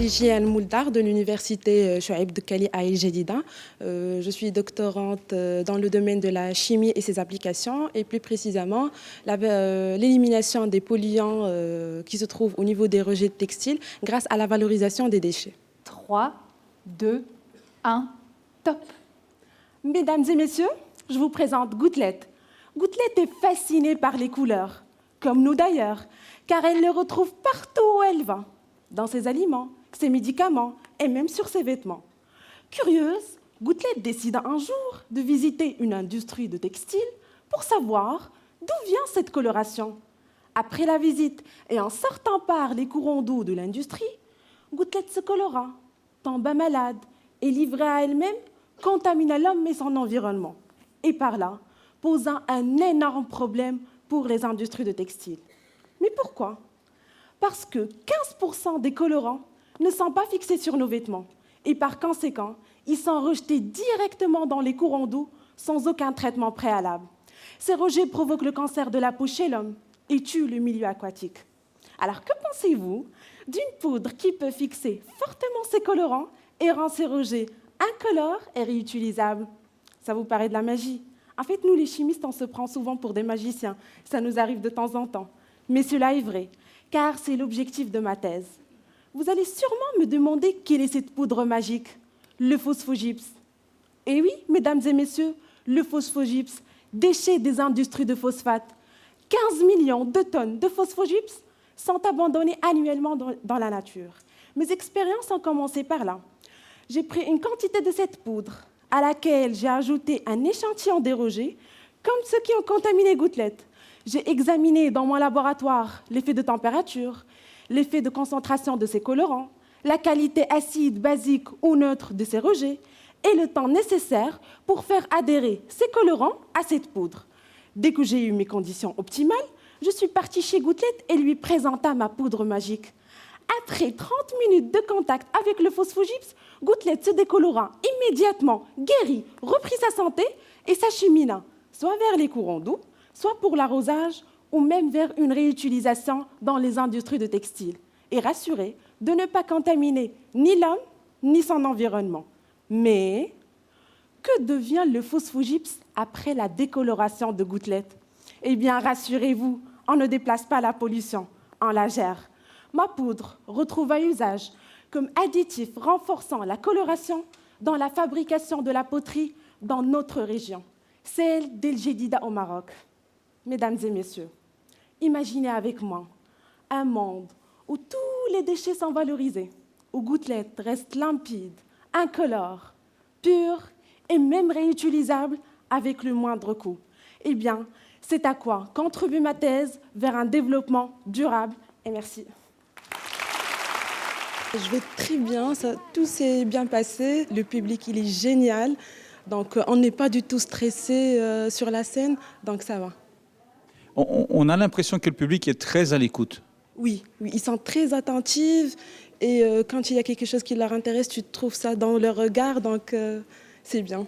suis Jian Mouldar de l'université Chouaib Doukkali à El Jadida. Je suis doctorante dans le domaine de la chimie et ses applications, et plus précisément l'élimination des polluants qui se trouvent au niveau des rejets textiles grâce à la valorisation des déchets. 3, 2, 1, top. Mesdames et messieurs, je vous présente Gouttelette. Gouttelette est fascinée par les couleurs, comme nous d'ailleurs, car elle les retrouve partout où elle va, dans ses aliments, ses médicaments et même sur ses vêtements. Curieuse, Gouttelette décide un jour de visiter une industrie de textile pour savoir d'où vient cette coloration. Après la visite et en sortant par les courants d'eau de l'industrie, Gouttelette se colora, tomba malade et livrée à elle-même, contamina l'homme et son environnement. Et par là, posant un énorme problème pour les industries de textile. Mais pourquoi ? Parce que 15% des colorants ne sont pas fixés sur nos vêtements et par conséquent, ils sont rejetés directement dans les courants d'eau sans aucun traitement préalable. Ces rejets provoquent le cancer de la peau chez l'homme et tuent le milieu aquatique. Alors que pensez-vous d'une poudre qui peut fixer fortement ces colorants et rend ces rejets incolores et réutilisables ? Ça vous paraît de la magie ? En fait, nous les chimistes, on se prend souvent pour des magiciens. Ça nous arrive de temps en temps. Mais cela est vrai, car c'est l'objectif de ma thèse. Vous allez sûrement me demander quelle est cette poudre magique, le phosphogypse. Et oui, mesdames et messieurs, le phosphogypse, déchet des industries de phosphate. 15 millions de tonnes de phosphogypse sont abandonnées annuellement dans la nature. Mes expériences ont commencé par là. J'ai pris une quantité de cette poudre à laquelle j'ai ajouté un échantillon des rejets, comme ceux qui ont contaminé Gouttelette. J'ai examiné dans mon laboratoire l'effet de température, l'effet de concentration de ces colorants, la qualité acide, basique ou neutre de ces rejets et le temps nécessaire pour faire adhérer ces colorants à cette poudre. Dès que j'ai eu mes conditions optimales, je suis partie chez Gouttelette et lui présenta ma poudre magique. Après 30 minutes de contact avec le phosphogypse, Gouttelette se décolora immédiatement, guérit, reprit sa santé et s'achemina soit vers les courants d'eau, soit pour l'arrosage ou même vers une réutilisation dans les industries de textile, et rassurée de ne pas contaminer ni l'homme ni son environnement. Mais que devient le phosphogypse après la décoloration de Gouttelette ? Eh bien, rassurez-vous, on ne déplace pas la pollution, on la gère. Ma poudre retrouve un usage comme additif renforçant la coloration dans la fabrication de la poterie dans notre région, celle d'El Jadida au Maroc. Mesdames et messieurs, imaginez avec moi un monde où tous les déchets sont valorisés, où Gouttelette reste limpide, incolore, pure et même réutilisable avec le moindre coût. Eh bien, c'est à quoi contribue ma thèse vers un développement durable. Et merci. Je vais très bien, tout s'est bien passé, le public il est génial, donc on n'est pas du tout stressé sur la scène, donc ça va. On a l'impression que le public est très à l'écoute. Oui, ils sont très attentifs et quand il y a quelque chose qui leur intéresse, tu trouves ça dans leur regard, donc c'est bien.